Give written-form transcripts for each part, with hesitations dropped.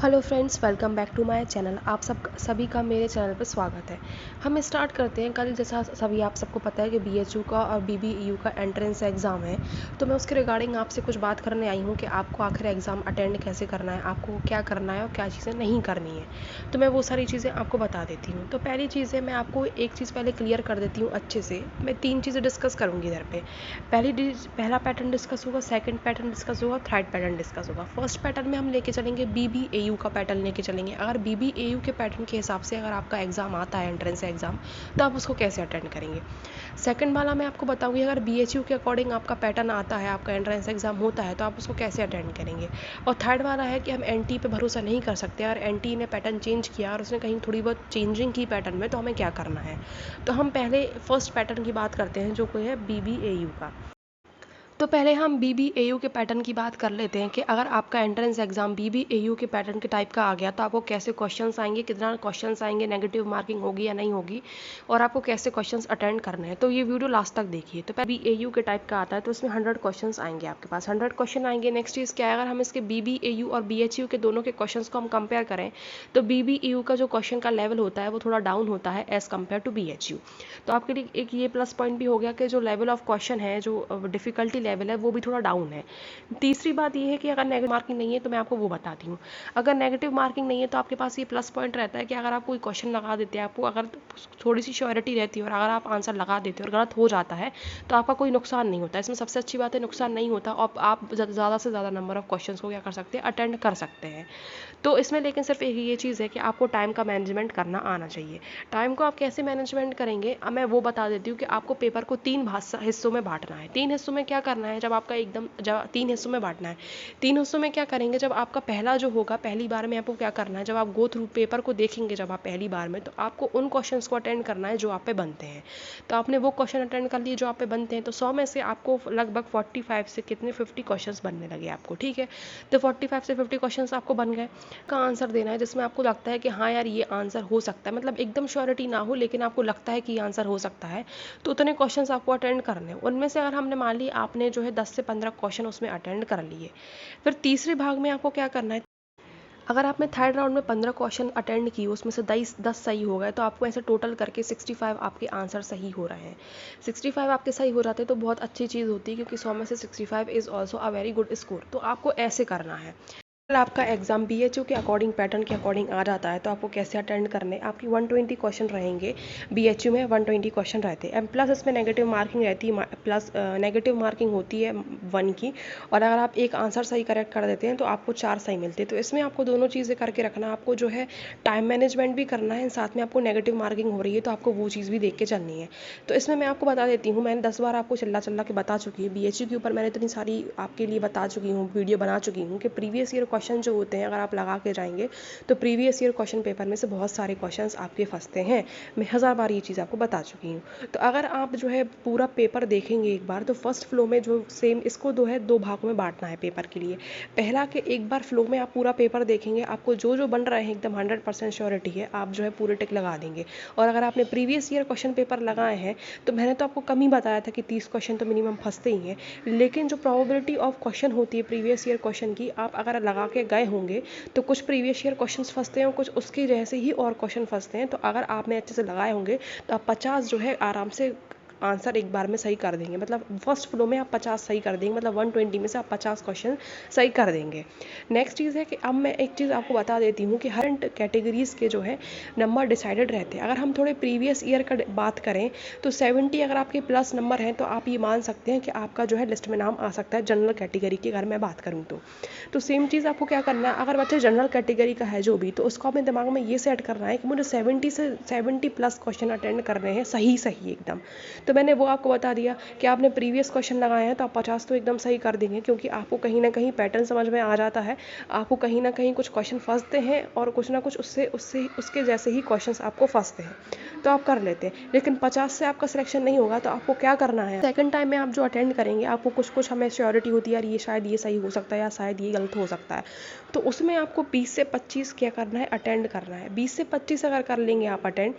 Hello friends, welcome back to my channel. आप सभी का मेरे चैनल पर स्वागत है। हम स्टार्ट करते हैं। कल जैसा सभी आप सबको पता है कि बीएचयू का और बीबीईयू का एंट्रेंस एग्ज़ाम है, तो मैं उसके रिगार्डिंग आपसे कुछ बात करने आई हूँ कि आपको आखिर एग्ज़ाम अटेंड कैसे करना है, आपको क्या करना है और क्या चीज़ें नहीं करनी है। तो मैं वो सारी चीज़ें आपको बता देती हूँ। तो पहली चीज़ है, मैं आपको एक चीज़ पहले क्लियर कर देती हूँ अच्छे से। मैं 3 चीज़ें डिस्कस करूँगी इधर पे। पहला पैटर्न डिस्कस होगा, सेकंड पैटर्न डिस्कस होगा, थर्ड पैटर्न डिस्कस होगा। फर्स्ट पैटर्न में हम लेके चलेंगे बीबीएयू का पैटर्न लेके चलेंगे। अगर बीबीएयू के पैटर्न के हिसाब से अगर आपका एग्ज़ाम आता है, एंट्रेंस एग्ज़ाम, तो आप उसको कैसे अटेंड करेंगे। सेकंड वाला मैं आपको बताऊंगी, अगर बीएचयू के अकॉर्डिंग आपका पैटर्न आता है, आपका एंट्रेंस एग्ज़ाम होता है, तो आप उसको कैसे अटेंड करेंगे। और थर्ड वाला है कि हम एनटी पे भरोसा नहीं कर सकते, अगर एनटी ने पैटर्न चेंज किया और उसने कहीं थोड़ी बहुत चेंजिंग की पैटर्न में, तो हमें क्या करना है। तो हम पहले फर्स्ट पैटर्न की बात करते हैं, जो कोई है बीबीएयू का। तो पहले हम बीबीएयू के पैटर्न की बात कर लेते हैं कि अगर आपका एंट्रेंस एग्जाम बीबीएयू के पैटर्न के टाइप का आ गया, तो आपको कैसे क्वेश्चंस आएंगे, कितना क्वेश्चंस आएंगे, नेगेटिव मार्किंग होगी या नहीं होगी, और आपको कैसे क्वेश्चंस अटेंड करने हैं। तो ये वीडियो लास्ट तक देखिए। तो बीबीएयू के टाइप का आता है, तो इसमें 100 क्वेश्चन आएंगे, आपके पास 100 क्वेश्चन आएंगे। नेक्स्ट चीज़ क्या है, अगर हम इसके बीबीएयू और बीएचयू के दोनों के क्वेश्चन को हम कंपेयर करें, तो बीबीएयू का जो क्वेश्चन का लेवल होता है वो थोड़ा डाउन होता है एज़ कम्पेयर टू बीएचयू। तो आपके लिए एक ये प्लस पॉइंट भी हो गया कि जो लेवल ऑफ क्वेश्चन है, जो डिफिकल्टी लेवल है, वो भी थोड़ा डाउन है। तीसरी बात ये है कि अगर नेगेटिव मार्किंग नहीं है, तो मैं आपको वो बताती हूँ। अगर नेगेटिव मार्किंग नहीं है, तो आपके पास ये प्लस पॉइंट रहता है कि अगर आप कोई क्वेश्चन लगा देते हैं, आपको अगर थोड़ी सी श्योरिटी रहती है और अगर आप आंसर लगा देते हो और गलत हो जाता है, तो आपका कोई नुकसान नहीं होता। इसमें सबसे अच्छी बात है, नुकसान नहीं होता और आप ज़्यादा से ज़्यादा नंबर ऑफ क्वेश्चन को क्या कर सकते हैं, अटेंड कर सकते हैं। तो इसमें लेकिन सिर्फ एक ये चीज़ है कि आपको टाइम का मैनेजमेंट करना आना चाहिए। टाइम को आप कैसे मैनेजमेंट करेंगे, अब मैं वो बता देती हूँ कि आपको पेपर को 3 हिस्सों में बांटना है। 3 हिस्सों में क्या करना है, जब आपका एकदम जब 3 हिस्सों में बांटना है, 3 हिस्सों में क्या करेंगे, जब आपका पहला जो होगा, पहली बार में आपको क्या करना है, जब आप गो थ्रू पेपर को देखेंगे, जब आप पहली बार में, तो आपको उन क्वेश्चंस को अटेंड करना है जो आप पे बनते हैं। तो आपने वो क्वेश्चन अटेंड कर लिए जो आप पे बनते हैं, तो 100 में से आपको लगभग 45 से कितने 50 क्वेश्चंस बनने लगे आपको, ठीक है। तो 45 से 50 क्वेश्चंस आपको बन गए। का आंसर देना है जिसमें आपको लगता है कि हाँ यार, ये आंसर हो सकता है, मतलब एकदम श्योरिटी ना हो, लेकिन आपको लगता है कि ये आंसर हो सकता है, तो उतने क्वेश्चंस आपको अटेंड करने हैं। उनमें से अगर हमने मान ली आपने जो है 10 से 15 क्वेश्चन उसमें अटेंड कर लिए, फिर तीसरे भाग में आपको क्या करना है। अगर आपने थर्ड राउंड में 15 क्वेश्चन अटेंड किए, उसमें से 10 सही हो गए, तो आपको ऐसे टोटल करके 65 आपके आंसर सही हो रहे हैं। 65 आपके सही हो जाते हैं, तो बहुत अच्छी चीज़ होती है, क्योंकि 100 में से 65 is also a very good score. तो आपको ऐसे करना है। अगर आपका एग्जाम बीएचयू के अकॉर्डिंग पैटर्न के अकॉर्डिंग आ जाता है, तो आपको कैसे अटेंड करने, आपकी 120 क्वेश्चन रहेंगे। बीएचयू में 120 क्वेश्चन रहते हैं, प्लस इसमें नेगेटिव मार्किंग रहती है, प्लस नेगेटिव मार्किंग होती है 1 की। और अगर आप एक आंसर सही करेक्ट कर देते हैं, तो आपको 4 सही मिलते हैं। तो इसमें आपको दोनों चीज़ें करके रखना, आपको जो है टाइम मैनेजमेंट भी करना है, साथ में आपको नेगेटिव मार्किंग हो रही है, तो आपको वो चीज़ भी देख के चलनी है। तो इसमें मैं आपको बता देती हूँ, मैंने 10 बार आपको चिल्ला चिल्ला के बता चुकी है, बीएचयू के ऊपर मैंने इतनी सारी आपके लिए बता चुकी हूँ, वीडियो बना चुकी हूँ, कि प्रीवियस ईयर क्वेश्चन जो होते हैं, अगर आप लगा के जाएंगे, तो प्रीवियस ईयर क्वेश्चन पेपर में से बहुत सारे क्वेश्चंस आपके फंसते हैं। मैं 1000 बार ये चीज़ आपको बता चुकी हूँ। तो अगर आप जो है पूरा पेपर देखेंगे एक बार, तो फर्स्ट फ्लो में जो सेम इसको दो भागों में बांटना है पेपर के लिए। पहला कि एक बार फ्लो में आप पूरा पेपर देखेंगे, आपको जो जो बन रहे हैं एकदम 100% श्योरिटी है, आप जो है पूरे टिक लगा देंगे। और अगर आपने प्रीवियस ईयर क्वेश्चन पेपर लगाए हैं, तो मैंने तो आपको कम ही बताया था कि 30 क्वेश्चन तो मिनिमम फंसते ही हैं, लेकिन जो प्रोबेबिलिटी ऑफ क्वेश्चन होती है प्रीवियस ईयर क्वेश्चन की, आप अगर लगा के गए होंगे, तो कुछ प्रीवियस ईयर क्वेश्चंस फंसते हैं और कुछ उसके जैसे ही और क्वेश्चन फंसते हैं। तो अगर आपने अच्छे से लगाए होंगे, तो आप 50 जो है आराम से आंसर एक बार में सही कर देंगे। मतलब फर्स्ट फ्लो में आप 50 सही कर देंगे, मतलब 120 में से आप 50 क्वेश्चन सही कर देंगे। नेक्स्ट चीज़ है कि अब मैं एक चीज़ आपको बता देती हूँ कि हर कैटेगरीज के जो है नंबर डिसाइडेड रहते हैं। अगर हम थोड़े प्रीवियस ईयर का बात करें, तो 70 अगर आपके प्लस नंबर हैं, तो आप ये मान सकते हैं कि आपका जो है लिस्ट में नाम आ सकता है जनरल कैटेगरी की, अगर मैं बात करूँ तो सेम चीज़ आपको क्या करना है, अगर बच्चे जनरल कैटेगरी का है जो भी, तो उसको अपने दिमाग में ये सेट करना है कि मुझे 70 प्लस क्वेश्चन अटेंड करने हैं, सही सही एकदम। तो मैंने वो आपको बता दिया कि आपने प्रीवियस क्वेश्चन लगाए हैं, तो आप 50 तो एकदम सही कर देंगे, क्योंकि आपको कहीं ना कहीं पैटर्न समझ में आ जाता है। आपको कहीं ना कहीं कुछ क्वेश्चन फंसते हैं और कुछ ना कुछ उससे उससे उसके जैसे ही क्वेश्चन आपको फंसते हैं, तो आप कर लेते हैं। लेकिन 50 से आपका सिलेक्शन नहीं होगा, तो आपको क्या करना है, सेकंड टाइम में आप जो अटेंड करेंगे, आपको कुछ कुछ हमें श्योरिटी होती है, यार ये शायद ये सही हो सकता है या शायद ये गलत हो सकता है, तो उसमें आपको 20 से 25 क्या करना है, अटेंड करना है। 20 से 25 अगर कर लेंगे आप अटेंड,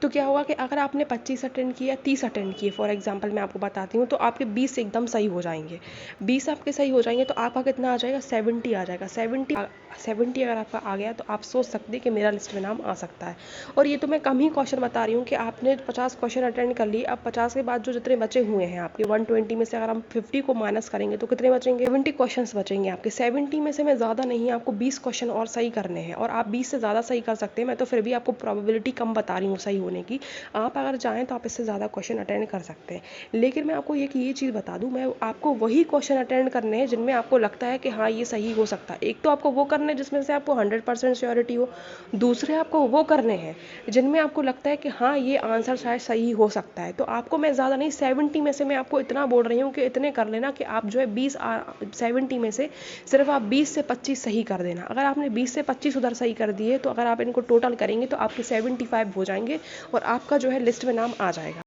तो क्या होगा कि अगर आपने 25 अटेंड किया, 30 अटेंड किए फॉर एग्जांपल मैं आपको बताती हूँ, तो आपके 20 एकदम सही हो जाएंगे। 20 आपके सही हो जाएंगे, तो आपका कितना आ जाएगा, 70 आ जाएगा। 70 70 अगर आपका आ गया तो आप सोच सकते हैं कि मेरा लिस्ट में नाम आ सकता है। और ये तो मैं कम ही क्वेश्चन बता रही हूँ कि आपने 50 क्वेश्चन अटेंड कर लिए, अब 50 के बाद जो जितने बचे हुए हैं आपके 120 में से अगर हम 50 को माइनस करेंगे तो कितने बचेंगे? 70 क्वेश्चन बचेंगे आपके। 70 में से मैं ज़्यादा नहीं, आपको 20 क्वेश्चन और सही करने हैं, और आप 20 से ज़्यादा सही कर सकते हैं। मैं तो फिर भी आपको प्रोबेबिलिटी कम बता रही हूँ सही होने की। आप अगर चाहें तो आप इससे ज़्यादा क्वेश्चन अटेंड कर सकते हैं, लेकिन मैं आपको ये चीज़ बता दूँ, मैं आपको वही क्वेश्चन अटेंड करने हैं जिनमें आपको लगता है कि हाँ ये सही हो सकता है। एक तो आपको वो करने हैं जिसमें से आपको 100% श्योरिटी हो, दूसरे आपको वो करने हैं जिनमें आपको लगता है कि हाँ ये आंसर शायद सही हो सकता है। तो आपको मैं ज़्यादा नहीं, 70 में से मैं आपको इतना बोल रही हूँ कि इतने कर लेना कि आप जो है 70 में से सिर्फ आप 20 से 25 सही कर देना। अगर आपने 20 से 25 उधर सही कर दिए तो अगर आप इनको टोटल करेंगे तो आपके 75 हो जाएंगे और आपका जो है लिस्ट में नाम आ जाएगा।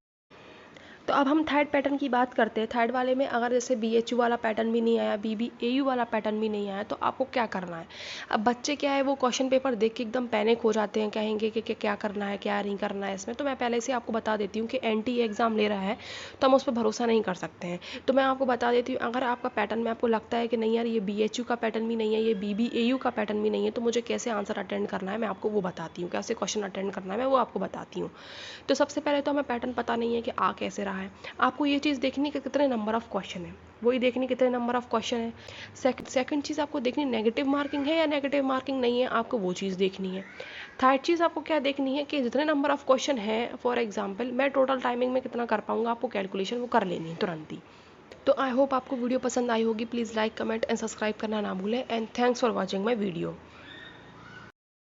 तो अब हम थर्ड पैटर्न की बात करते हैं। थर्ड वाले में अगर जैसे BHU वाला पैटर्न भी नहीं आया, BBAU वाला पैटर्न भी नहीं आया, तो आपको क्या करना है? अब बच्चे क्या है, वो क्वेश्चन पेपर देख के एकदम पैनिक हो जाते हैं, कहेंगे कि क्या करना है क्या नहीं करना है इसमें। तो मैं पहले से आपको बता देती हूँ कि NTA एग्ज़ाम ले रहा है तो हम उस पर भरोसा नहीं कर सकते हैं। तो मैं आपको बता देती हूँ, अगर आपका पैटर्न में आपको लगता है कि नहीं यार ये BHU का पैटर्न भी नहीं है, ये BBAU का पैटर्न भी नहीं है, तो मुझे कैसे आंसर अटेंड करना है मैं आपको वो बताती हूँ, कैसे क्वेश्चन अटेंड करना है मैं वो आपको बताती हूँ। तो सबसे पहले तो हमें पैटर्न पता नहीं है कि आ कैसे रहा है। आपको ये चीज़ देखनी कि कितने नंबर ऑफ क्वेश्चन है, वही देखनी कितने नंबर ऑफ क्वेश्चन है। सेकंड चीज़ आपको देखनी नेगेटिव मार्किंग है या नेगेटिव मार्किंग नहीं है, आपको वो चीज़ देखनी है। थर्ड चीज़ आपको क्या देखनी है कि जितने नंबर ऑफ क्वेश्चन है, फॉर एग्जांपल मैं टोटल टाइमिंग में कितना कर पाऊंगा, आपको कैलकुलेशन वो कर लेनी है तुरंत ही। तो आई होप आपको वीडियो पसंद आई होगी। Please like comment and subscribe करना ना भूलें, and thanks for watching my video.